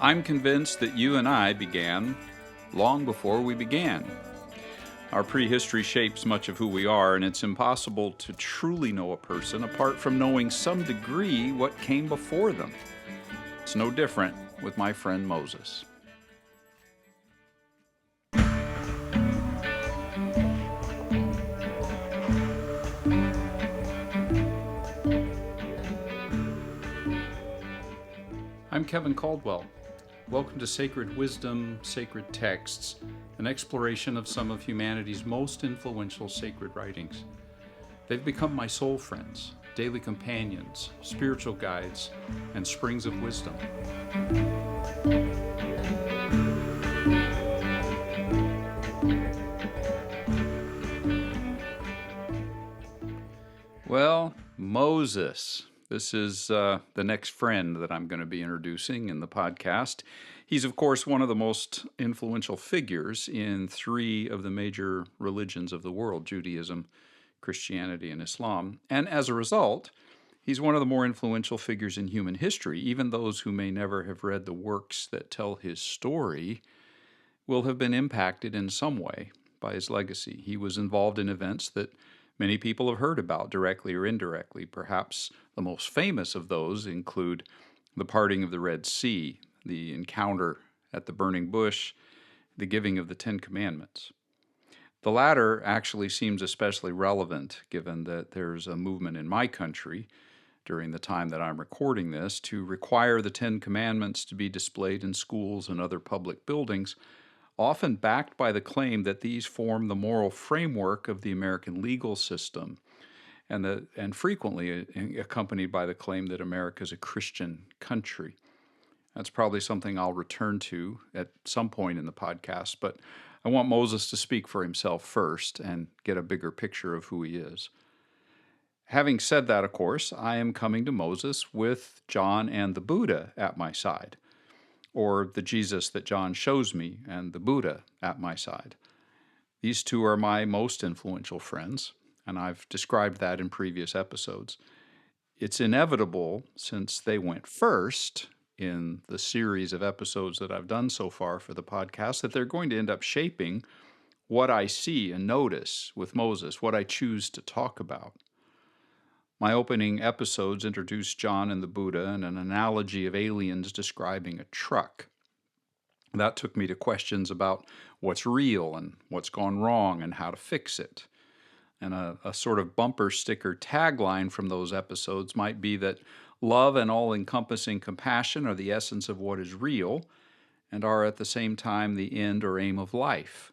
I'm convinced that you and I began long before we began. Our prehistory shapes much of who we are, and it's impossible to truly know a person apart from knowing some degree what came before them. It's no different with my friend Moses. I'm Kevin Caldwell. Welcome to Sacred Wisdom, Sacred Texts, an exploration of some of humanity's most influential sacred writings. They've become my soul friends, daily companions, spiritual guides, and springs of wisdom. Well, Moses. This is the next friend that I'm going to be introducing in the podcast. He's, of course, one of the most influential figures in three of the major religions of the world, Judaism, Christianity, and Islam. And as a result, he's one of the more influential figures in human history. Even those who may never have read the works that tell his story will have been impacted in some way by his legacy. He was involved in events that many people have heard about, directly or indirectly. Perhaps the most famous of those include the parting of the Red Sea, the encounter at the burning bush, the giving of the Ten Commandments. The latter actually seems especially relevant given that there's a movement in my country during the time that I'm recording this to require the Ten Commandments to be displayed in schools and other public buildings, often backed by the claim that these form the moral framework of the American legal system, and frequently accompanied by the claim that America is a Christian country. That's probably something I'll return to at some point in the podcast, but I want Moses to speak for himself first and get a bigger picture of who he is. Having said that, of course, I am coming to Moses with John and the Buddha at my side, or the Jesus that John shows me and the Buddha at my side. These two are my most influential friends, and I've described that in previous episodes. It's inevitable, since they went first in the series of episodes that I've done so far for the podcast, that they're going to end up shaping what I see and notice with Moses, what I choose to talk about. My opening episodes introduced John and the Buddha and an analogy of aliens describing a truck. That took me to questions about what's real and what's gone wrong and how to fix it. And a sort of bumper sticker tagline from those episodes might be that love and all-encompassing compassion are the essence of what is real and are at the same time the end or aim of life,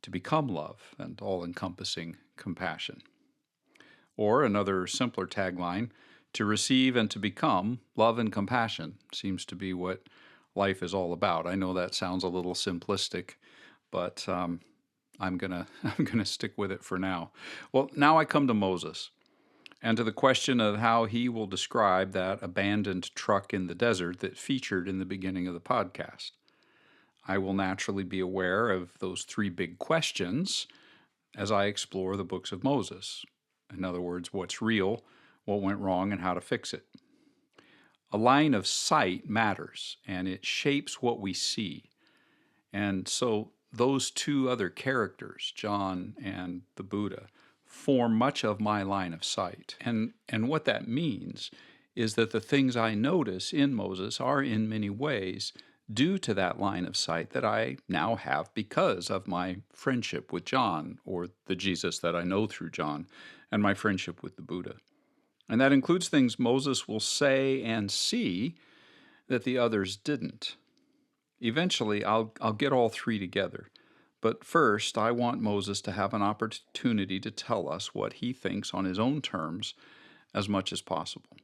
to become love and all-encompassing compassion. Or another simpler tagline, to receive and to become love and compassion seems to be what life is all about. I know that sounds a little simplistic, but I'm gonna stick with it for now. Well, now I come to Moses, and to the question of how he will describe that abandoned truck in the desert that featured in the beginning of the podcast. I will naturally be aware of those three big questions as I explore the books of Moses. In other words, what's real, what went wrong, and how to fix it. A line of sight matters, and it shapes what we see. And so those two other characters, John and the Buddha, form much of my line of sight. And what that means is that the things I notice in Moses are in many ways due to that line of sight that I now have because of my friendship with John, or the Jesus that I know through John, and my friendship with the Buddha. And that includes things Moses will say and see that the others didn't. Eventually, I'll get all three together. But first, I want Moses to have an opportunity to tell us what he thinks on his own terms as much as possible.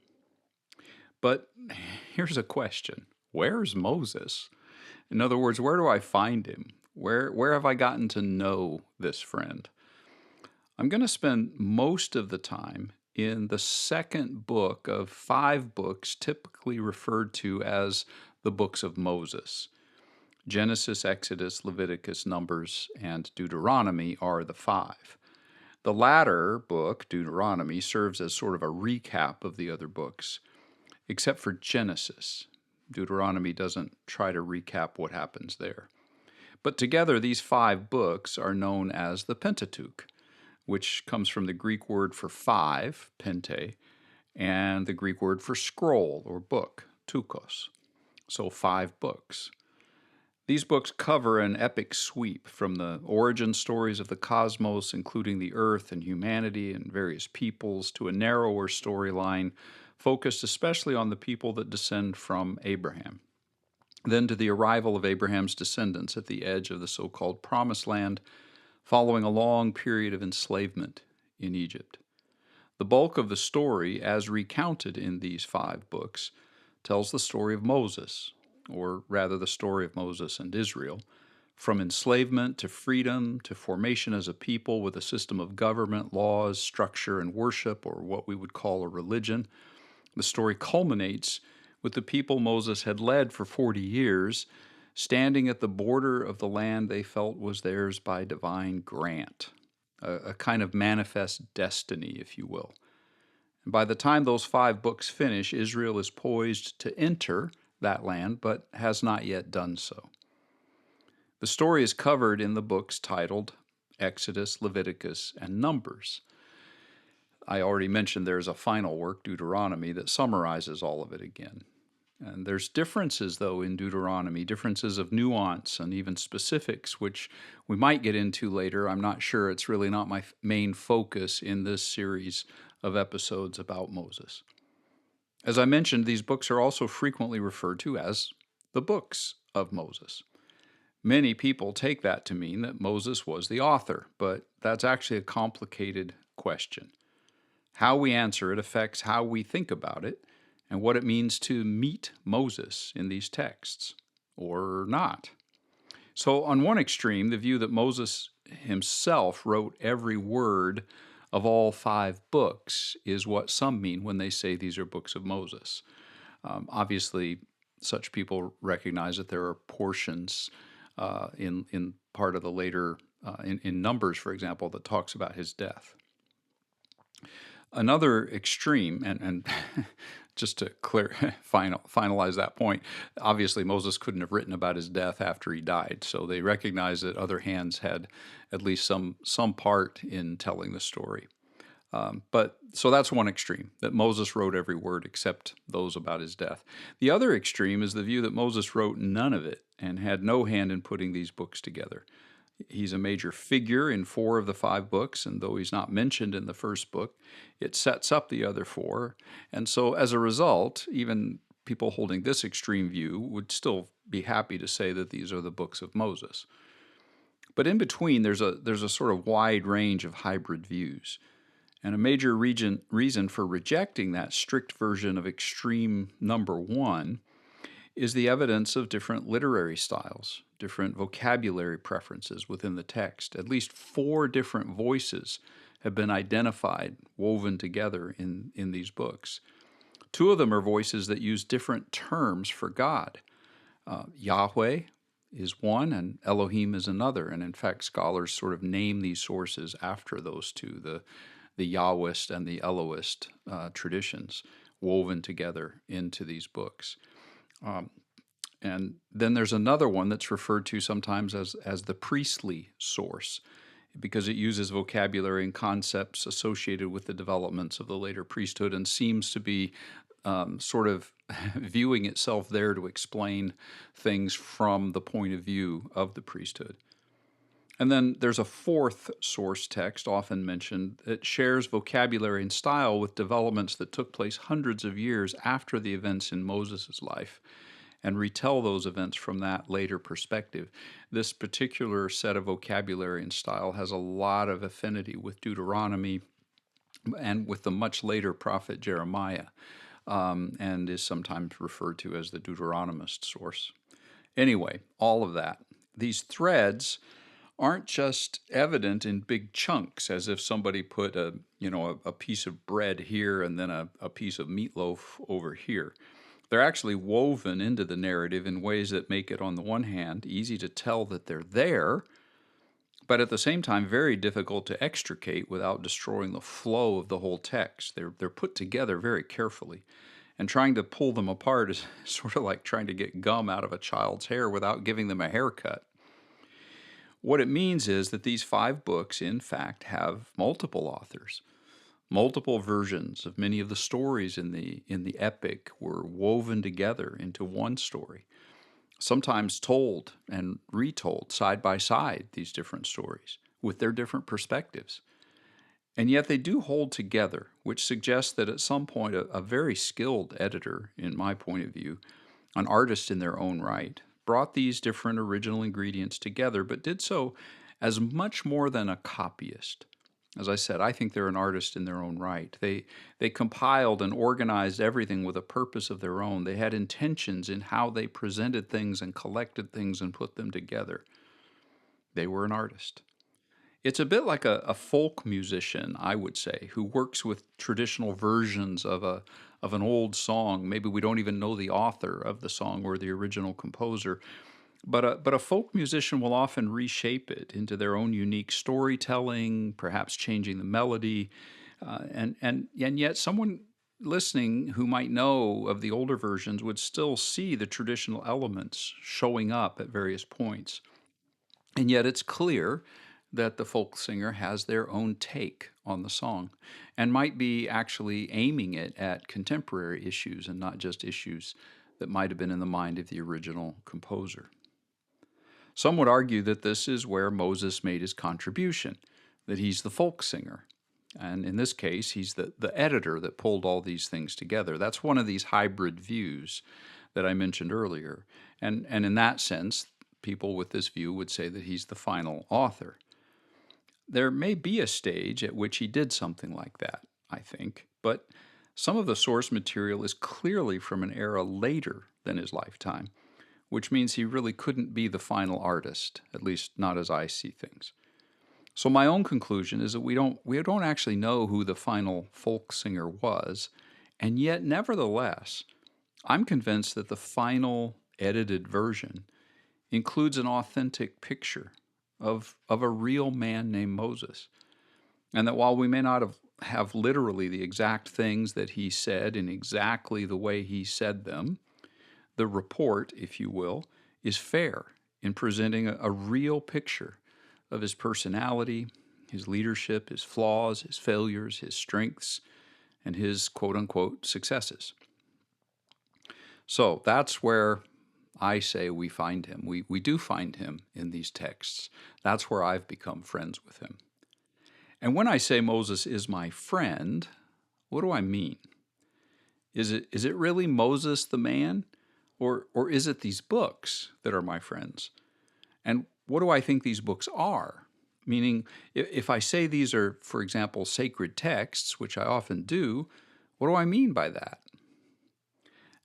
But here's a question. Where's Moses? In other words, where do I find him? Where have I gotten to know this friend? I'm going to spend most of the time in the second book of 5 books typically referred to as the books of Moses. Genesis, Exodus, Leviticus, Numbers, and Deuteronomy are the 5. The latter book, Deuteronomy, serves as sort of a recap of the other books, except for Genesis. Deuteronomy doesn't try to recap what happens there. But together, these 5 books are known as the Pentateuch, which comes from the Greek word for 5, pente, and the Greek word for scroll or book, tukos. So 5 books. These books cover an epic sweep from the origin stories of the cosmos, including the earth and humanity and various peoples, to a narrower storyline focused especially on the people that descend from Abraham. Then to the arrival of Abraham's descendants at the edge of the so-called Promised Land, following a long period of enslavement in Egypt. The bulk of the story, as recounted in these 5 books, tells the story of Moses, or rather the story of Moses and Israel, from enslavement to freedom to formation as a people with a system of government, laws, structure, and worship, or what we would call a religion. The story culminates with the people Moses had led for 40 years, standing at the border of the land they felt was theirs by divine grant, a kind of manifest destiny, if you will. And by the time those 5 books finish, Israel is poised to enter that land, but has not yet done so. The story is covered in the books titled Exodus, Leviticus, and Numbers. I already mentioned there's a final work, Deuteronomy, that summarizes all of it again. And there's differences, though, in Deuteronomy, differences of nuance and even specifics, which we might get into later. I'm not sure. It's really not my main focus in this series of episodes about Moses. As I mentioned, these books are also frequently referred to as the books of Moses. Many people take that to mean that Moses was the author, but that's actually a complicated question. How we answer it affects how we think about it and what it means to meet Moses in these texts, or not. So on one extreme, the view that Moses himself wrote every word of all 5 books is what some mean when they say these are books of Moses. Obviously, such people recognize that there are portions in part of the later, in Numbers, for example, that talks about his death. Another extreme, and just to finalize that point, obviously Moses couldn't have written about his death after he died, so they recognize that other hands had at least some part in telling the story. So that's one extreme, that Moses wrote every word except those about his death. The other extreme is the view that Moses wrote none of it and had no hand in putting these books together. He's a major figure in 4 of the 5 books, and though he's not mentioned in the first book, it sets up the other 4. And so as a result, even people holding this extreme view would still be happy to say that these are the books of Moses. But in between, there's a sort of wide range of hybrid views. And a major reason for rejecting that strict version of extreme number 1 is the evidence of different literary styles, different vocabulary preferences within the text. At least 4 different voices have been identified, woven together in these books. 2 of them are voices that use different terms for God. Yahweh is one and Elohim is another. And in fact, scholars sort of name these sources after those 2, the Yahwist and the Elohist traditions woven together into these books. And then there's another one that's referred to sometimes as the priestly source, because it uses vocabulary and concepts associated with the developments of the later priesthood and seems to be sort of viewing itself there to explain things from the point of view of the priesthood. And then there's a 4th source text, often mentioned, that shares vocabulary and style with developments that took place hundreds of years after the events in Moses' life, and retell those events from that later perspective. This particular set of vocabulary and style has a lot of affinity with Deuteronomy and with the much later prophet Jeremiah, and is sometimes referred to as the Deuteronomist source. Anyway, all of that. These threads aren't just evident in big chunks, as if somebody put a piece of bread here and then a piece of meatloaf over here. They're actually woven into the narrative in ways that make it, on the one hand, easy to tell that they're there, but at the same time very difficult to extricate without destroying the flow of the whole text. They're put together very carefully. And trying to pull them apart is sort of like trying to get gum out of a child's hair without giving them a haircut. What it means is that these 5 books, in fact, have multiple authors. Multiple versions of many of the stories in the epic were woven together into one story, sometimes told and retold side by side, these different stories with their different perspectives. And yet they do hold together, which suggests that at some point a very skilled editor, in my point of view, an artist in their own right, brought these different original ingredients together, but did so as much more than a copyist. As I said, I think they're an artist in their own right. They compiled and organized everything with a purpose of their own. They had intentions in how they presented things and collected things and put them together. They were an artist. It's a bit like a folk musician, I would say, who works with traditional versions of an old song. Maybe we don't even know the author of the song or the original composer, but a folk musician will often reshape it into their own unique storytelling, perhaps changing the melody, and yet someone listening who might know of the older versions would still see the traditional elements showing up at various points. And yet it's clear that the folk singer has their own take on the song and might be actually aiming it at contemporary issues and not just issues that might have been in the mind of the original composer. Some would argue that this is where Moses made his contribution, that he's the folk singer. And in this case, he's the editor that pulled all these things together. That's one of these hybrid views that I mentioned earlier. And in that sense, people with this view would say that he's the final author. There may be a stage at which he did something like that, I think, but some of the source material is clearly from an era later than his lifetime, which means he really couldn't be the final artist, at least not as I see things. So my own conclusion is that we don't actually know who the final folk singer was, and yet nevertheless, I'm convinced that the final edited version includes an authentic picture of a real man named Moses. And that while we may not have literally the exact things that he said in exactly the way he said them, the report, if you will, is fair in presenting a real picture of his personality, his leadership, his flaws, his failures, his strengths, and his quote-unquote successes. So that's where I say we find him. We do find him in these texts. That's where I've become friends with him. And when I say Moses is my friend, what do I mean? Is it really Moses the man? Or is it these books that are my friends? And what do I think these books are? Meaning, if I say these are, for example, sacred texts, which I often do, what do I mean by that?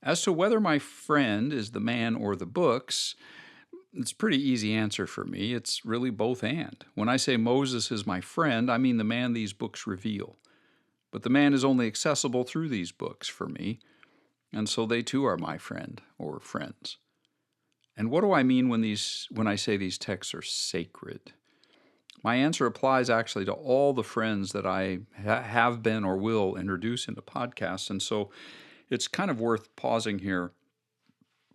As to whether my friend is the man or the books, it's a pretty easy answer for me. It's really both and. When I say Moses is my friend, I mean the man these books reveal. But the man is only accessible through these books for me, and so they too are my friend or friends. And what do I mean when I say these texts are sacred? My answer applies actually to all the friends that I have been or will introduce into podcasts, and so it's kind of worth pausing here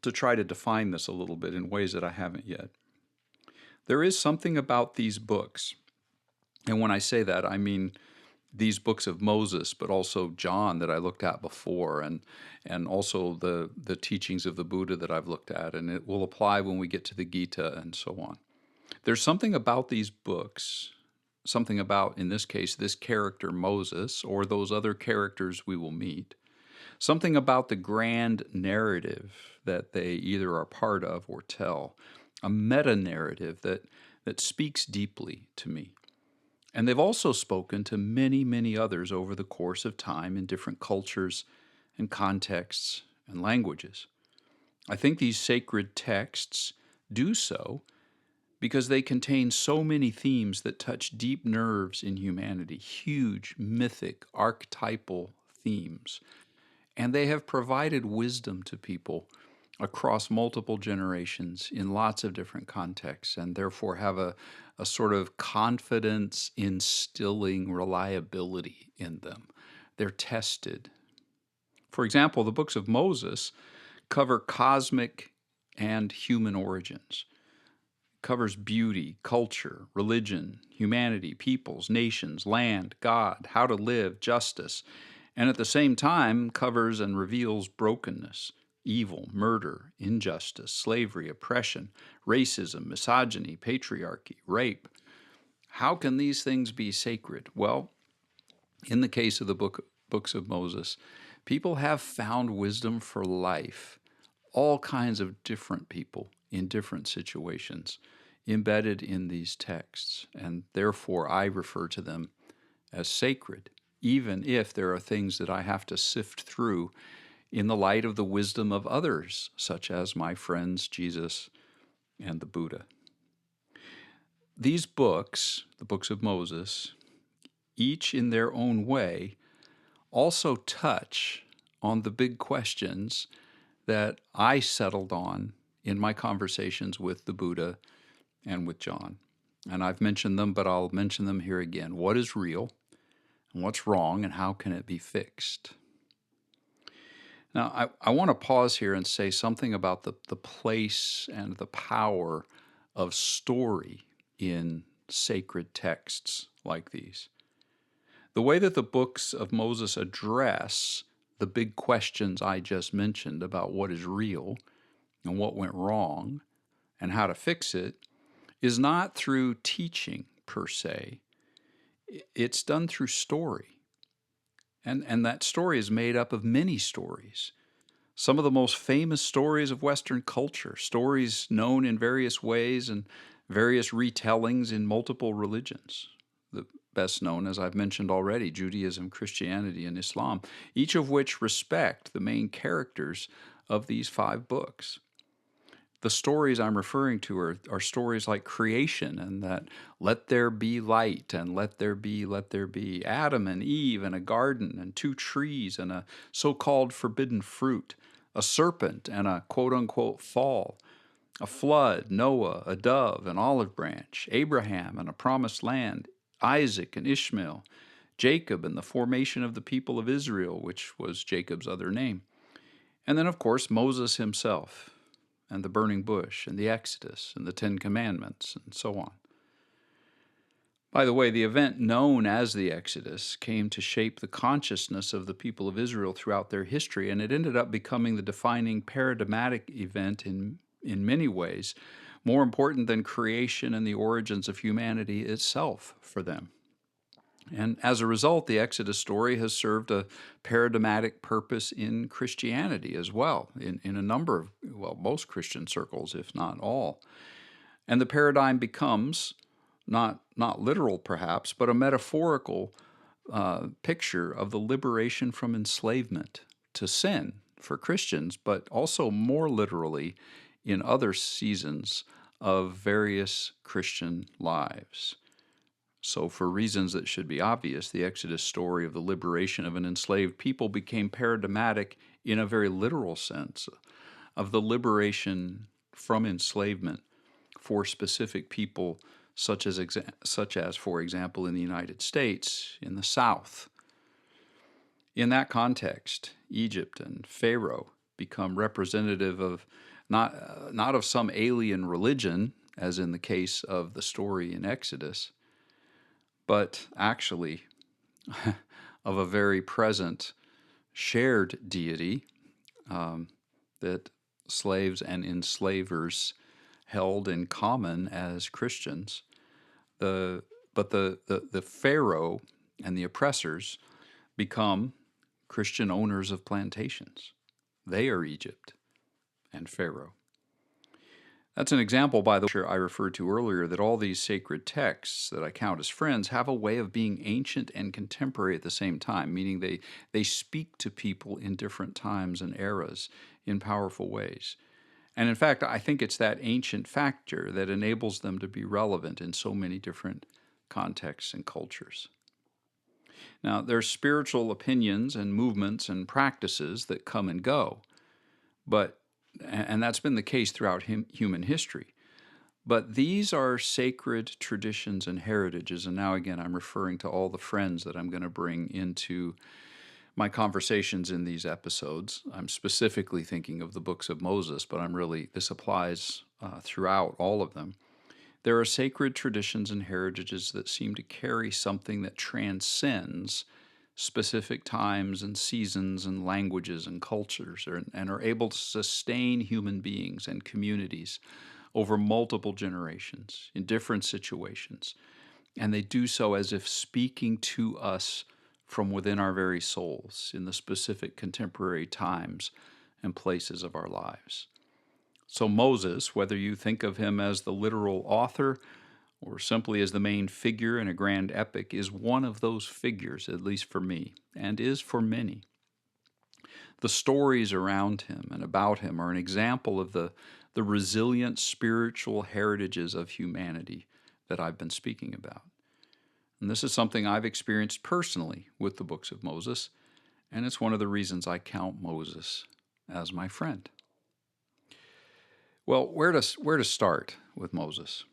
to try to define this a little bit in ways that I haven't yet. There is something about these books, and when I say that, I mean these books of Moses, but also John that I looked at before, and also the teachings of the Buddha that I've looked at, and it will apply when we get to the Gita and so on. There's something about these books, something about, in this case, this character Moses, or those other characters we will meet, something about the grand narrative that they either are part of or tell, a meta-narrative that speaks deeply to me. And they've also spoken to many, many others over the course of time in different cultures and contexts and languages. I think these sacred texts do so because they contain so many themes that touch deep nerves in humanity, huge, mythic, archetypal themes. And they have provided wisdom to people across multiple generations in lots of different contexts, and therefore have a sort of confidence instilling reliability in them. They're tested. For example, the books of Moses cover cosmic and human origins, covers beauty, culture, religion, humanity, peoples, nations, land, God, how to live, justice, and at the same time covers and reveals brokenness, evil, murder, injustice, slavery, oppression, racism, misogyny, patriarchy, rape. How can these things be sacred? Well, in the case of the books of Moses, people have found wisdom for life, all kinds of different people in different situations embedded in these texts, and therefore I refer to them as sacred, even if there are things that I have to sift through in the light of the wisdom of others, such as my friends Jesus and the Buddha. These books, the books of Moses, each in their own way, also touch on the big questions that I settled on in my conversations with the Buddha and with John. And I've mentioned them, but I'll mention them here again. What is real, and what's wrong, and how can it be fixed? Now, I want to pause here and say something about the place and the power of story in sacred texts like these. The way that the books of Moses address the big questions I just mentioned about what is real and what went wrong and how to fix it is not through teaching per se. It's done through story. And that story is made up of many stories. Some of the most famous stories of Western culture, stories known in various ways and various retellings in multiple religions. The best known, as I've mentioned already, Judaism, Christianity, and Islam, each of which respect the main characters of these 5 books. The stories I'm referring to are stories like creation and that let there be light and let there be, Adam and Eve and a garden and 2 trees and a so-called forbidden fruit, a serpent and a quote-unquote fall, a flood, Noah, a dove, an olive branch, Abraham and a promised land, Isaac and Ishmael, Jacob and the formation of the people of Israel, which was Jacob's other name, and then, of course, Moses himself, and the burning bush, and the Exodus, and the 10 Commandments, and so on. By the way, the event known as the Exodus came to shape the consciousness of the people of Israel throughout their history, and it ended up becoming the defining paradigmatic event in many ways, more important than creation and the origins of humanity itself for them. And as a result, the Exodus story has served a paradigmatic purpose in Christianity as well, in a number of, most Christian circles, if not all. And the paradigm becomes, not literal perhaps, but a metaphorical picture of the liberation from enslavement to sin for Christians, but also more literally in other seasons of various Christian lives. So for reasons that should be obvious, the Exodus story of the liberation of an enslaved people became paradigmatic in a very literal sense of the liberation from enslavement for specific people, such as, for example, in the United States, in the South. In that context, Egypt and Pharaoh become representative of not of some alien religion, as in the case of the story in Exodus, but actually of a very present shared deity that slaves and enslavers held in common as Christians. But the Pharaoh and the oppressors become Christian owners of plantations. They are Egypt and Pharaoh. That's an example, by the way, I referred to earlier, that all these sacred texts that I count as friends have a way of being ancient and contemporary at the same time, meaning they speak to people in different times and eras in powerful ways. And in fact, I think it's that ancient factor that enables them to be relevant in so many different contexts and cultures. Now, there are spiritual opinions and movements and practices that come and go, and that's been the case throughout human history. But these are sacred traditions and heritages, and now again I'm referring to all the friends that I'm going to bring into my conversations in these episodes, I'm specifically thinking of the books of Moses, but this applies throughout all of them. There are sacred traditions and heritages that seem to carry something that transcends specific times and seasons and languages and cultures, and are able to sustain human beings and communities over multiple generations in different situations. And they do so as if speaking to us from within our very souls in the specific contemporary times and places of our lives. So Moses, whether you think of him as the literal author or simply as the main figure in a grand epic, is one of those figures, at least for me, and is for many. The stories around him and about him are an example of the resilient spiritual heritages of humanity that I've been speaking about. And this is something I've experienced personally with the books of Moses, and it's one of the reasons I count Moses as my friend. Well, where to start with Moses?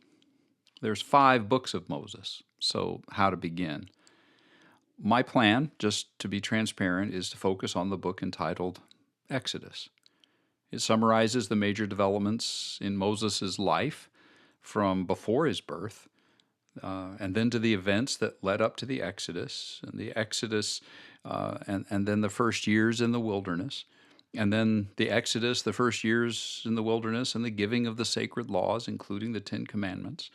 There's 5 books of Moses, so how to begin? My plan, just to be transparent, is to focus on the book entitled Exodus. It summarizes the major developments in Moses' life from before his birth, and then to the events that led up to the Exodus, and the Exodus, and then the first years in the wilderness, and then the Exodus, the first years in the wilderness, and the giving of the sacred laws, including the 10 Commandments,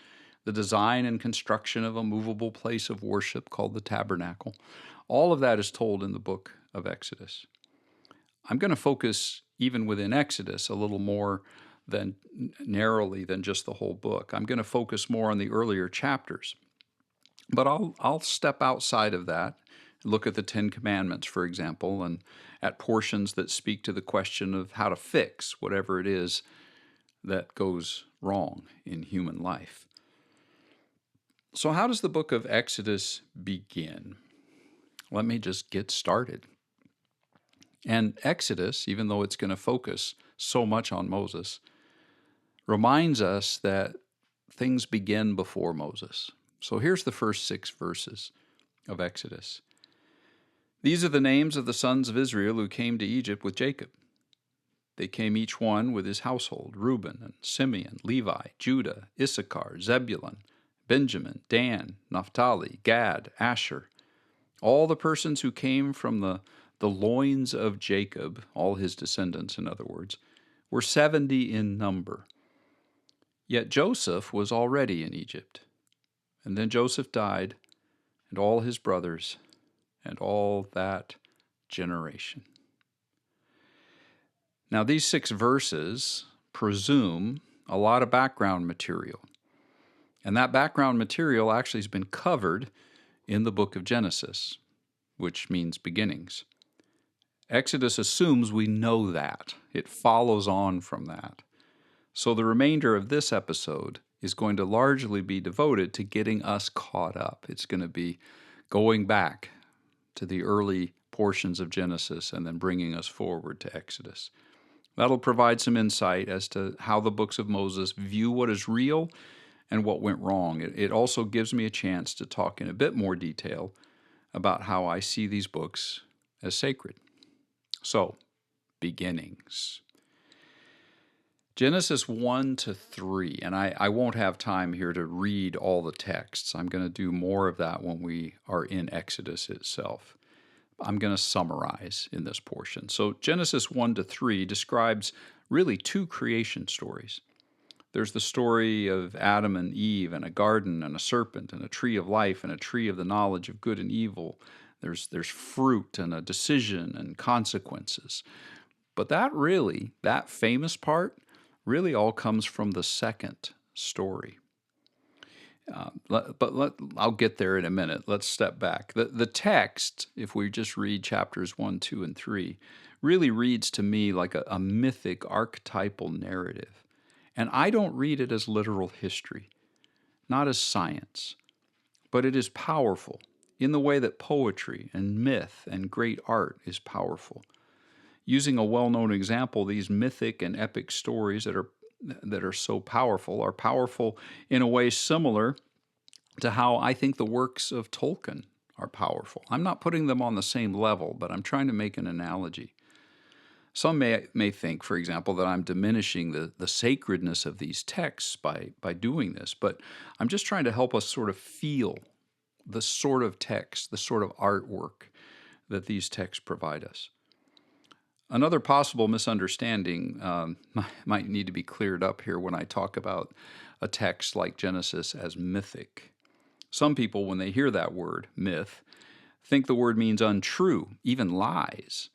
the design and construction of a movable place of worship called the tabernacle. All of that is told in the book of Exodus. I'm going to focus, even within Exodus, a little more than narrowly than just the whole book. I'm going to focus more on the earlier chapters. But I'll step outside of that, look at the 10 Commandments, for example, and at portions that speak to the question of how to fix whatever it is that goes wrong in human life. So how does the book of Exodus begin? Let me just get started. And Exodus, even though it's going to focus so much on Moses, reminds us that things begin before Moses. So here's the first 6 verses of Exodus. These are the names of the sons of Israel who came to Egypt with Jacob. They came each one with his household: Reuben and Simeon, Levi, Judah, Issachar, Zebulun, Benjamin, Dan, Naphtali, Gad, Asher. All the persons who came from the loins of Jacob, all his descendants, in other words, were 70 in number. Yet Joseph was already in Egypt. And then Joseph died, and all his brothers, and all that generation. Now, these 6 verses presume a lot of background material. And that background material actually has been covered in the book of Genesis, which means beginnings. Exodus assumes we know that. It follows on from that. So the remainder of this episode is going to largely be devoted to getting us caught up. It's going to be going back to the early portions of Genesis and then bringing us forward to Exodus. That'll provide some insight as to how the books of Moses view what is real and what went wrong. It also gives me a chance to talk in a bit more detail about how I see these books as sacred. So, beginnings. Genesis 1 to 3, and I won't have time here to read all the texts. I'm going to do more of that when we are in Exodus itself. I'm going to summarize in this portion. So Genesis 1 to 3 describes really 2 creation stories. There's the story of Adam and Eve and a garden and a serpent and a tree of life and a tree of the knowledge of good and evil. There's fruit and a decision and consequences. But that famous part, really all comes from the second story. I'll get there in a minute. Let's step back. The text, if we just read chapters 1, 2, and 3, really reads to me like a mythic, archetypal narrative. And I don't read it as literal history, not as science, but it is powerful in the way that poetry and myth and great art is powerful. Using a well-known example, these mythic and epic stories that are so powerful are powerful in a way similar to how I think the works of Tolkien are powerful. I'm not putting them on the same level, but I'm trying to make an analogy. Some may think, for example, that I'm diminishing the sacredness of these texts by doing this, but I'm just trying to help us sort of feel the sort of text, the sort of artwork that these texts provide us. Another possible misunderstanding might need to be cleared up here when I talk about a text like Genesis as mythic. Some people, when they hear that word, myth, think the word means untrue, even lies.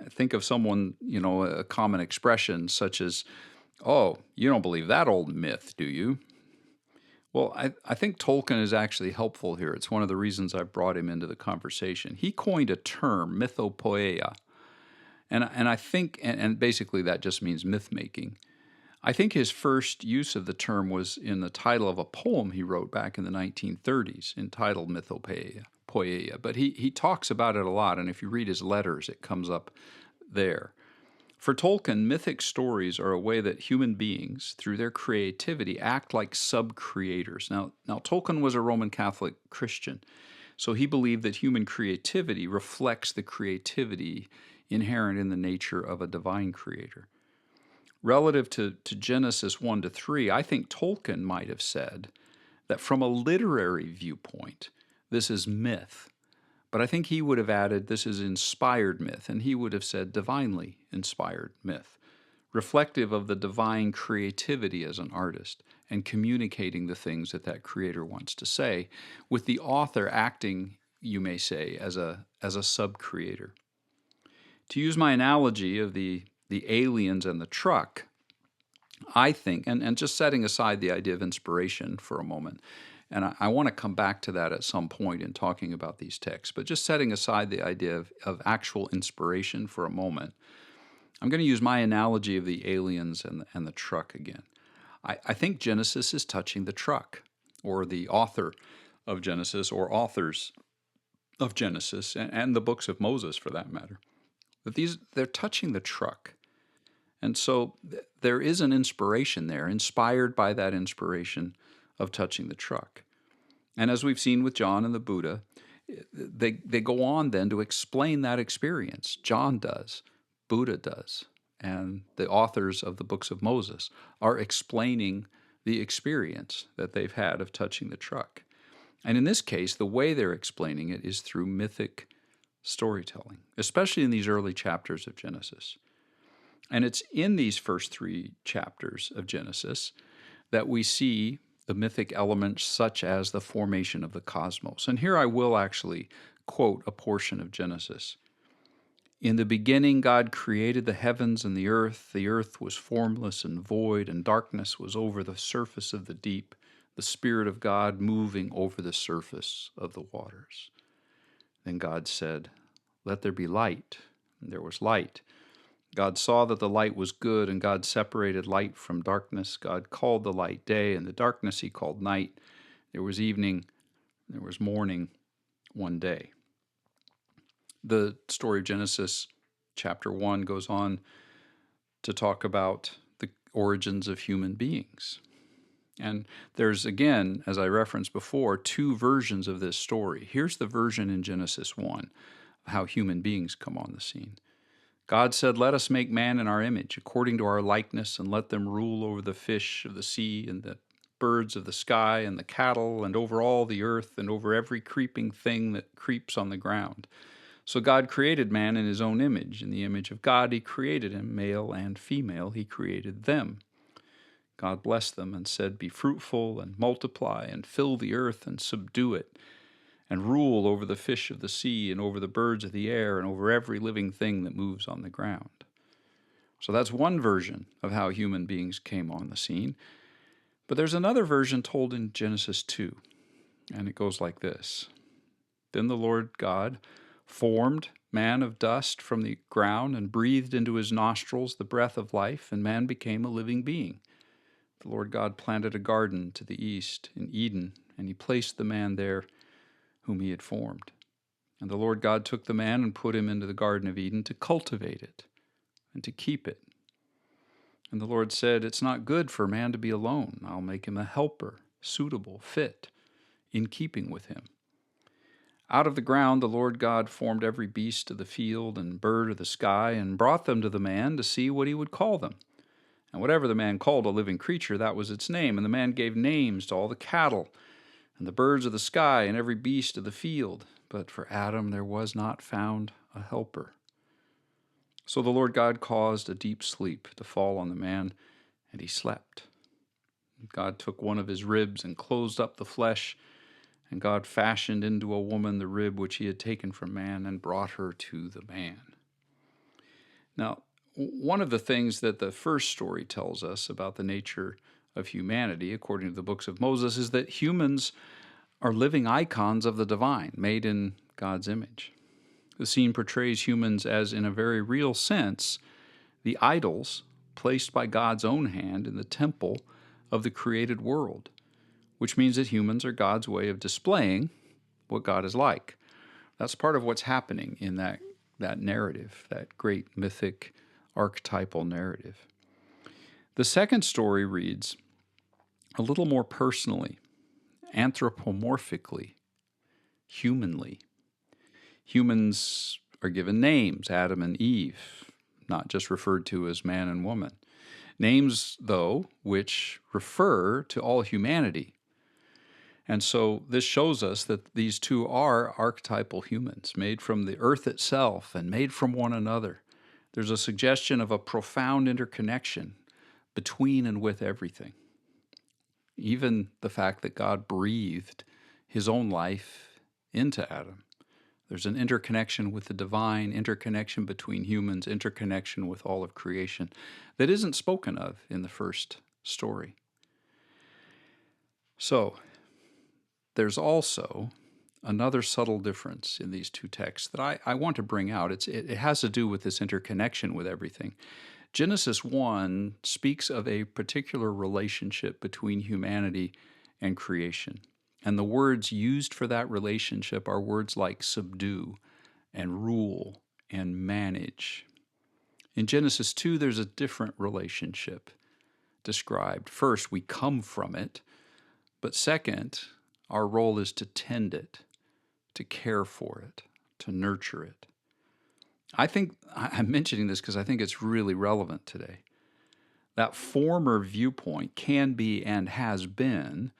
Think of someone, a common expression such as, "Oh, you don't believe that old myth, do you?" Well, I think Tolkien is actually helpful here. It's one of the reasons I brought him into the conversation. He coined a term, mythopoeia, and I think, and basically that just means myth making. I think his first use of the term was in the title of a poem he wrote back in the 1930s entitled Mythopoeia. But he talks about it a lot, and if you read his letters, it comes up there. For Tolkien, mythic stories are a way that human beings, through their creativity, act like sub-creators. Now, Tolkien was a Roman Catholic Christian, so he believed that human creativity reflects the creativity inherent in the nature of a divine creator. Relative to Genesis 1 to 3, I think Tolkien might have said that from a literary viewpoint, this is myth. But I think he would have added this is inspired myth, and he would have said divinely inspired myth, reflective of the divine creativity as an artist and communicating the things that creator wants to say, with the author acting, you may say, as a sub-creator. To use my analogy of the aliens and the truck, I think, and just setting aside the idea of inspiration for a moment, and I want to come back to that at some point in talking about these texts, but just setting aside the idea of actual inspiration for a moment, I'm going to use my analogy of the aliens and the truck again. I think Genesis is touching the truck, or the author of Genesis, or authors of Genesis, and the books of Moses for that matter. But they're touching the truck. And so there is an inspiration there, inspired by that inspiration of touching the truck. And as we've seen with John and the Buddha, they go on then to explain that experience. John does, Buddha does, and the authors of the books of Moses are explaining the experience that they've had of touching the truck. And in this case, the way they're explaining it is through mythic storytelling, especially in these early chapters of Genesis. And it's in these first 3 chapters of Genesis that we see the mythic elements such as the formation of the cosmos. And here I will actually quote a portion of Genesis. "In the beginning God created the heavens and the earth. The earth was formless and void, and darkness was over the surface of the deep, the Spirit of God moving over the surface of the waters. Then God said, 'Let there be light,' and there was light. God saw that the light was good, and God separated light from darkness. God called the light day, and the darkness he called night. There was evening, there was morning, one day." The story of Genesis chapter 1 goes on to talk about the origins of human beings. And there's, again, as I referenced before, 2 versions of this story. Here's the version in Genesis 1 of how human beings come on the scene. God said, "Let us make man in our image, according to our likeness, and let them rule over the fish of the sea and the birds of the sky and the cattle and over all the earth and over every creeping thing that creeps on the ground." So God created man in his own image. In the image of God he created him, male and female he created them. God blessed them and said, "Be fruitful and multiply and fill the earth and subdue it, and rule over the fish of the sea and over the birds of the air and over every living thing that moves on the ground." So that's one version of how human beings came on the scene. But there's another version told in Genesis 2, and it goes like this. "Then the Lord God formed man of dust from the ground and breathed into his nostrils the breath of life, and man became a living being. The Lord God planted a garden to the east in Eden, and he placed the man there whom he had formed. And the Lord God took the man and put him into the Garden of Eden to cultivate it and to keep it. And the Lord said, 'It's not good for man to be alone. I'll make him a helper, suitable, fit, in keeping with him.' Out of the ground the Lord God formed every beast of the field and bird of the sky, and brought them to the man to see what he would call them. And whatever the man called a living creature, that was its name. And the man gave names to all the cattle, and the birds of the sky, and every beast of the field. But for Adam there was not found a helper. So the Lord God caused a deep sleep to fall on the man, and he slept. God took one of his ribs and closed up the flesh, and God fashioned into a woman the rib which he had taken from man and brought her to the man. Now, one of the things that the first story tells us about the nature of humanity, according to the books of Moses, is that humans are living icons of the divine, made in God's image. The scene portrays humans as, in a very real sense, the idols placed by God's own hand in the temple of the created world, which means that humans are God's way of displaying what God is like. That's part of what's happening in that narrative, that great mythic archetypal narrative. The second story reads a little more personally, anthropomorphically, humanly. Humans are given names, Adam and Eve, not just referred to as man and woman. Names, though, which refer to all humanity. And so this shows us that these two are archetypal humans, made from the earth itself and made from one another. There's a suggestion of a profound interconnection between and with everything. Even the fact that God breathed his own life into Adam. There's an interconnection with the divine, interconnection between humans, interconnection with all of creation that isn't spoken of in the first story. So, there's also another subtle difference in these two texts that I want to bring out. It has to do with this interconnection with everything. Genesis 1 speaks of a particular relationship between humanity and creation. And the words used for that relationship are words like subdue and rule and manage. In Genesis 2, there's a different relationship described. First, we come from it, but second, our role is to tend it, to care for it, to nurture it. I think I'm mentioning this because I think it's really relevant today. That former viewpoint can be and has been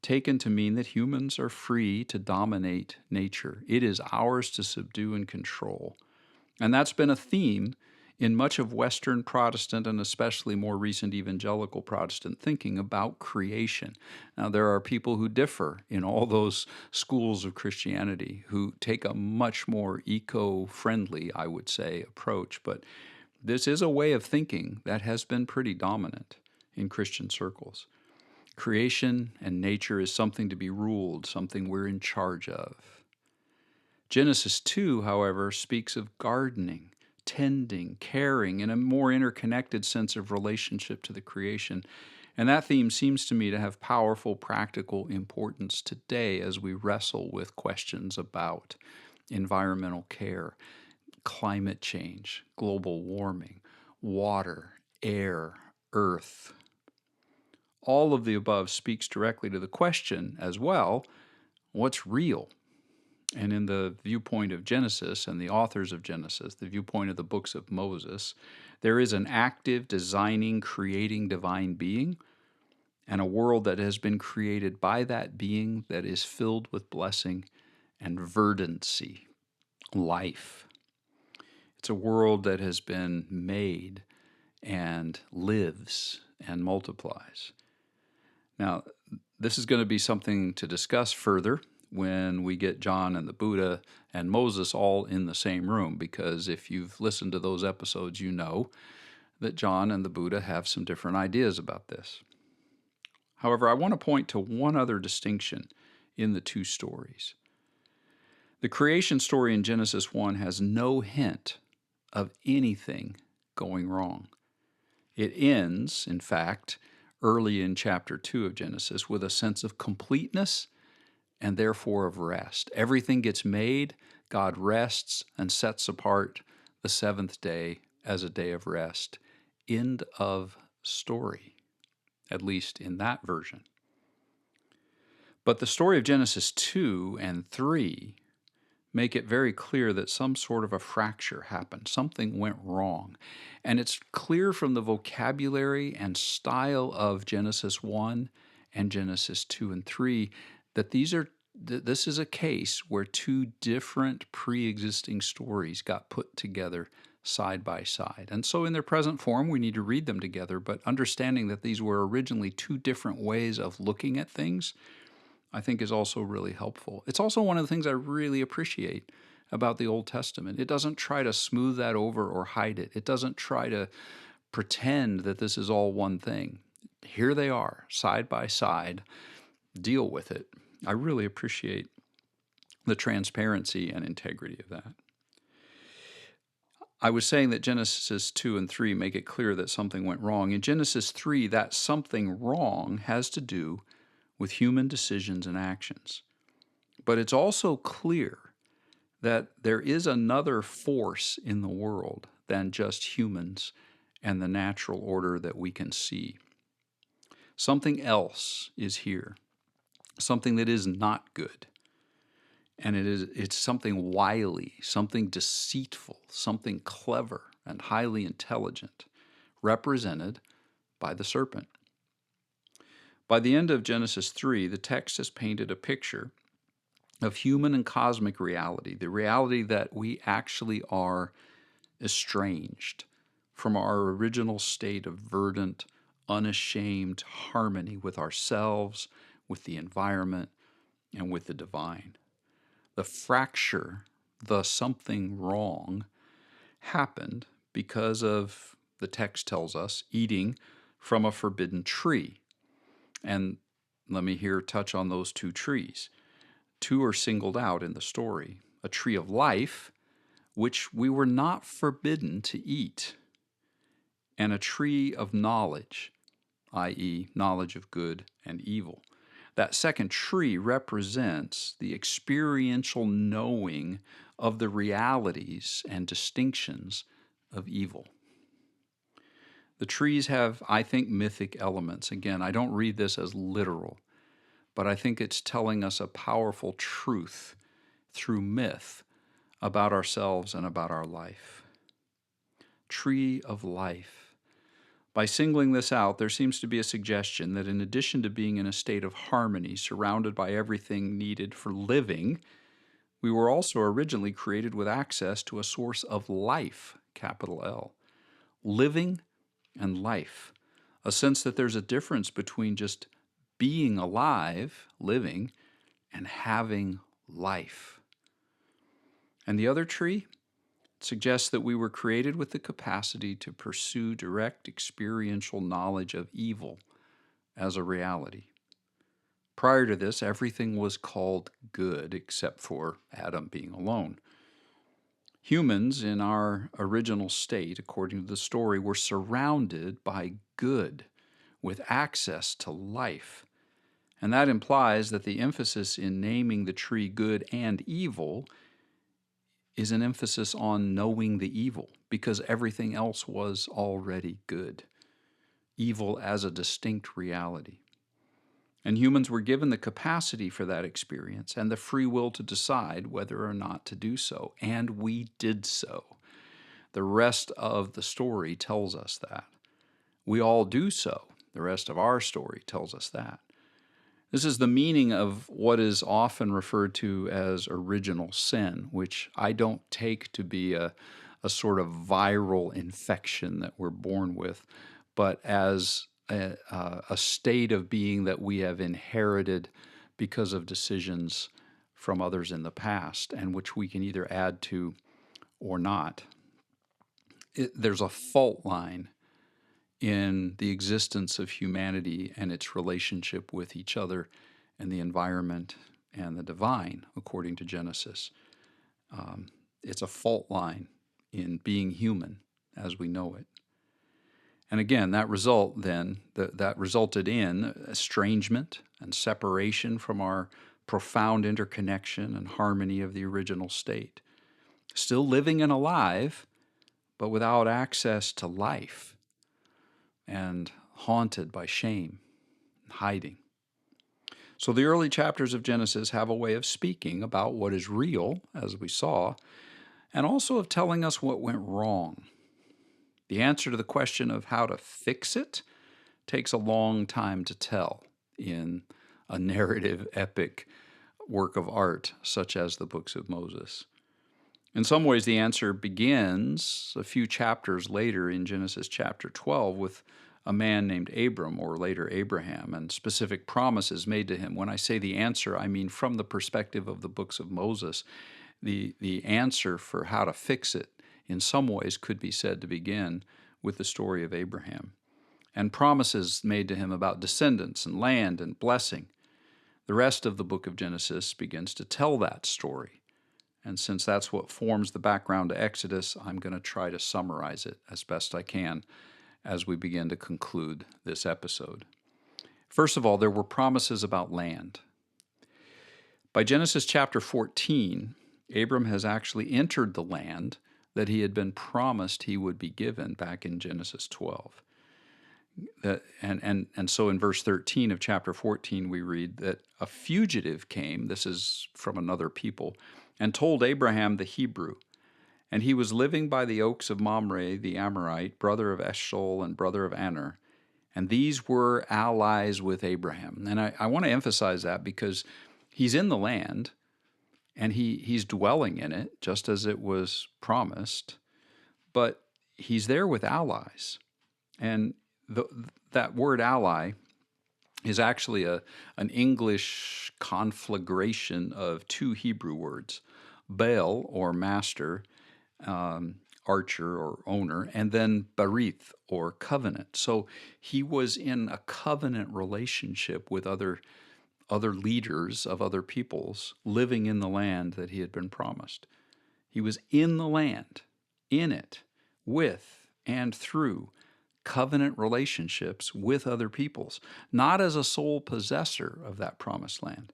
taken to mean that humans are free to dominate nature. It is ours to subdue and control. And that's been a theme in much of Western Protestant and especially more recent evangelical Protestant thinking about creation. Now, there are people who differ in all those schools of Christianity who take a much more eco-friendly, I would say, approach. But this is a way of thinking that has been pretty dominant in Christian circles. Creation and nature is something to be ruled, something we're in charge of. Genesis 2, however, speaks of gardening, tending, caring, in a more interconnected sense of relationship to the creation. And that theme seems to me to have powerful practical importance today as we wrestle with questions about environmental care, climate change, global warming, water, air, earth. All of the above speaks directly to the question as well, what's real? And in the viewpoint of Genesis and the authors of Genesis, the viewpoint of the books of Moses, there is an active, designing, creating divine being and a world that has been created by that being that is filled with blessing and verdancy, life. It's a world that has been made and lives and multiplies. Now, this is going to be something to discuss further when we get John and the Buddha and Moses all in the same room, because if you've listened to those episodes, you know that John and the Buddha have some different ideas about this. However, I want to point to one other distinction in the two stories. The creation story in Genesis 1 has no hint of anything going wrong. It ends, in fact, early in chapter 2 of Genesis with a sense of completeness and therefore of rest. Everything gets made, God rests and sets apart the seventh day as a day of rest. End of story, at least in that version. But the story of Genesis 2 and 3 make it very clear that some sort of a fracture happened. Something went wrong. And it's clear from the vocabulary and style of Genesis 1 and Genesis 2 and 3 that this is a case where two different pre-existing stories got put together side by side. And so in their present form, we need to read them together, but understanding that these were originally two different ways of looking at things, I think is also really helpful. It's also one of the things I really appreciate about the Old Testament. It doesn't try to smooth that over or hide it. It doesn't try to pretend that this is all one thing. Here they are, side by side. Deal with it. I really appreciate the transparency and integrity of that. I was saying that Genesis 2 and 3 make it clear that something went wrong. In Genesis 3, that something wrong has to do with human decisions and actions. But it's also clear that there is another force in the world than just humans and the natural order that we can see. Something else is here, something that is not good. And it's something wily, something deceitful, something clever and highly intelligent, represented by the serpent. By the end of Genesis 3, the text has painted a picture of human and cosmic reality, the reality that we actually are estranged from our original state of verdant, unashamed harmony with ourselves, with the environment, and with the divine. The fracture, the something wrong, happened because of, the text tells us, eating from a forbidden tree. And let me here touch on those two trees. Two are singled out in the story: a tree of life, which we were not forbidden to eat, and a tree of knowledge, i.e., knowledge of good and evil. That second tree represents the experiential knowing of the realities and distinctions of evil. The trees have, I think, mythic elements. Again, I don't read this as literal, but I think it's telling us a powerful truth through myth about ourselves and about our life. Tree of life. By singling this out, there seems to be a suggestion that in addition to being in a state of harmony, surrounded by everything needed for living, we were also originally created with access to a source of life, capital L. Living and life. A sense that there's a difference between just being alive, living, and having life. And the other tree suggests that we were created with the capacity to pursue direct experiential knowledge of evil as a reality. Prior to this, everything was called good except for Adam being alone. Humans in our original state, according to the story, were surrounded by good with access to life. And that implies that the emphasis in naming the tree good and evil is an emphasis on knowing the evil, because everything else was already good. Evil as a distinct reality. And humans were given the capacity for that experience and the free will to decide whether or not to do so. And we did so. The rest of the story tells us that. We all do so. The rest of our story tells us that. This is the meaning of what is often referred to as original sin, which I don't take to be a sort of viral infection that we're born with, but as a state of being that we have inherited because of decisions from others in the past, and which we can either add to or not. There's a fault line in the existence of humanity and its relationship with each other and the environment and the divine, according to Genesis. It's a fault line in being human as we know it. And again, that resulted in estrangement and separation from our profound interconnection and harmony of the original state. Still living and alive, but without access to life, and haunted by shame and hiding. So the early chapters of Genesis have a way of speaking about what is real, as we saw, and also of telling us what went wrong. The answer to the question of how to fix it takes a long time to tell in a narrative epic work of art such as the books of Moses. In some ways, the answer begins a few chapters later in Genesis chapter 12 with a man named Abram, or later Abraham, and specific promises made to him. When I say the answer, I mean from the perspective of the books of Moses. The answer for how to fix it, in some ways, could be said to begin with the story of Abraham, and promises made to him about descendants and land and blessing. The rest of the book of Genesis begins to tell that story. And since that's what forms the background to Exodus, I'm going to try to summarize it as best I can as we begin to conclude this episode. First of all, there were promises about land. By Genesis chapter 14, Abram has actually entered the land that he had been promised he would be given back in Genesis 12. And so in verse 13 of chapter 14, we read that a fugitive came, this is from another people, and told Abraham the Hebrew. And he was living by the oaks of Mamre, the Amorite, brother of Eshcol and brother of Aner. And these were allies with Abraham. And I want to emphasize that because he's in the land and he's dwelling in it, just as it was promised. But he's there with allies. And that word ally is actually an English conflagration of two Hebrew words, Baal, or master, archer or owner, and then barith, or covenant. So he was in a covenant relationship with other leaders of other peoples living in the land that he had been promised. He was in the land, in it, with and through covenant relationships with other peoples, not as a sole possessor of that promised land.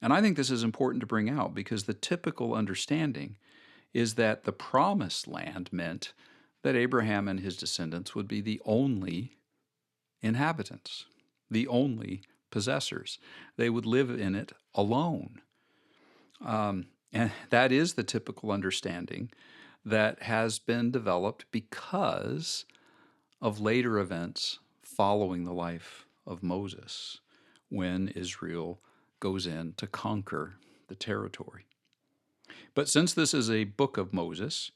And I think this is important to bring out because the typical understanding is that the promised land meant that Abraham and his descendants would be the only inhabitants, the only possessors. They would live in it alone. And that is the typical understanding that has been developed because of later events following the life of Moses when Israel goes in to conquer the territory. But since this is a book of Moses,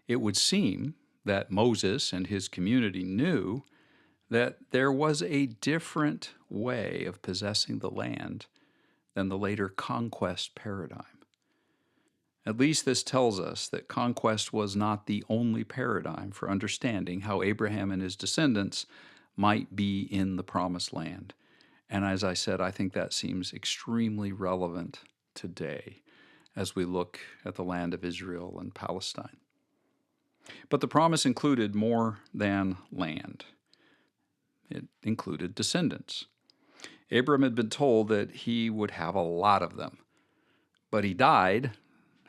it would seem that Moses and his community knew that there was a different way of possessing the land than the later conquest paradigm. At least this tells us that conquest was not the only paradigm for understanding how Abraham and his descendants might be in the promised land. And as I said, I think that seems extremely relevant today as we look at the land of Israel and Palestine. But the promise included more than land. It included descendants. Abram had been told that he would have a lot of them, but he died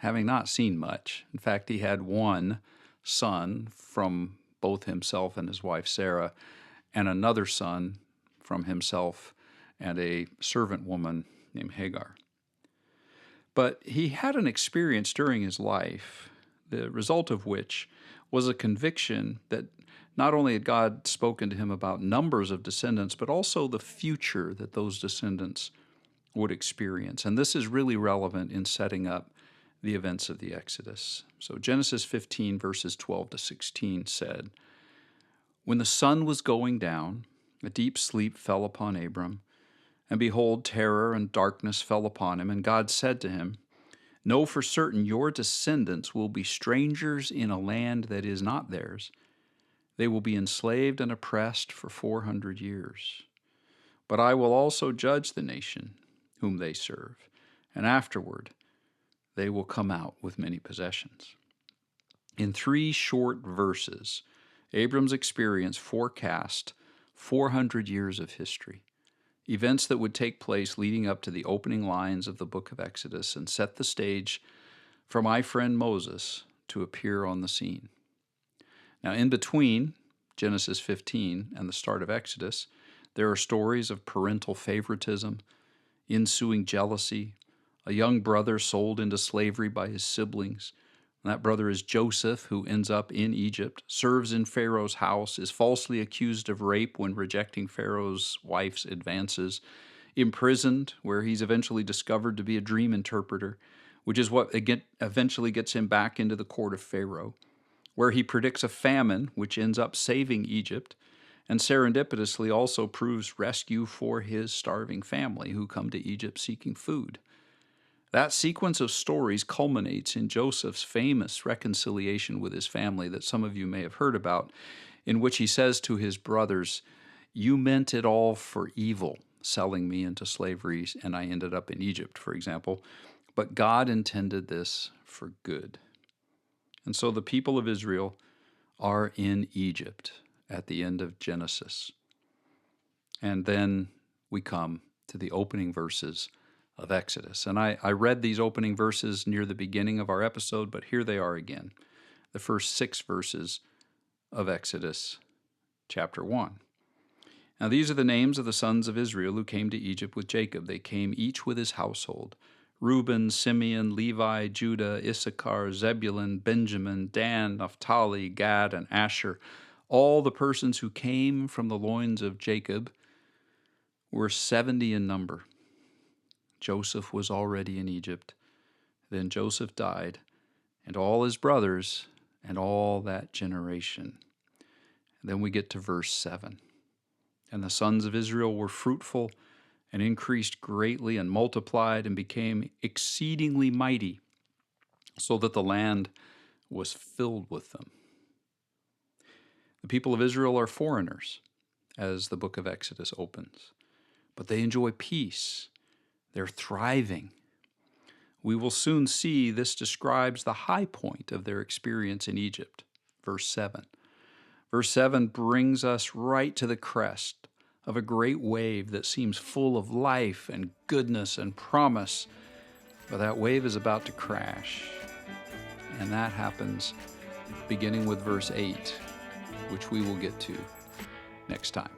having not seen much. In fact, he had one son from both himself and his wife Sarah, and another son from himself and a servant woman named Hagar. But he had an experience during his life, the result of which was a conviction that not only had God spoken to him about numbers of descendants, but also the future that those descendants would experience. And this is really relevant in setting up the events of the Exodus. So Genesis 15, verses 12 to 16 said, "When the sun was going down, a deep sleep fell upon Abram, and behold, terror and darkness fell upon him. And God said to him, Know for certain your descendants will be strangers in a land that is not theirs. They will be enslaved and oppressed for 400 years. But I will also judge the nation whom they serve, and afterward they will come out with many possessions." In 3 short verses, Abram's experience forecast 400 years of history, events that would take place leading up to the opening lines of the book of Exodus and set the stage for my friend Moses to appear on the scene. Now, in between Genesis 15 and the start of Exodus, there are stories of parental favoritism, ensuing jealousy, a young brother sold into slavery by his siblings. And that brother is Joseph, who ends up in Egypt, serves in Pharaoh's house, is falsely accused of rape when rejecting Pharaoh's wife's advances, imprisoned, where he's eventually discovered to be a dream interpreter, which is what again eventually gets him back into the court of Pharaoh, where he predicts a famine, which ends up saving Egypt, and serendipitously also proves rescue for his starving family who come to Egypt seeking food. That sequence of stories culminates in Joseph's famous reconciliation with his family that some of you may have heard about, in which he says to his brothers, "You meant it all for evil, selling me into slavery, and I ended up in Egypt," for example, "but God intended this for good." And so the people of Israel are in Egypt at the end of Genesis. And then we come to the opening verses of Exodus. And I read these opening verses near the beginning of our episode, but here they are again, the first 6 verses of Exodus chapter 1. Now these are the names of the sons of Israel who came to Egypt with Jacob. They came each with his household: Reuben, Simeon, Levi, Judah, Issachar, Zebulun, Benjamin, Dan, Naphtali, Gad, and Asher. All the persons who came from the loins of Jacob were 70 in number. Joseph was already in Egypt. Then Joseph died, and all his brothers, and all that generation. And then we get to verse 7. And the sons of Israel were fruitful and increased greatly and multiplied and became exceedingly mighty, so that the land was filled with them. The people of Israel are foreigners, as the book of Exodus opens, but they enjoy peace. They're thriving. We will soon see this describes the high point of their experience in Egypt, verse 7. Verse 7 brings us right to the crest of a great wave that seems full of life and goodness and promise, but that wave is about to crash. And that happens beginning with verse 8, which we will get to next time.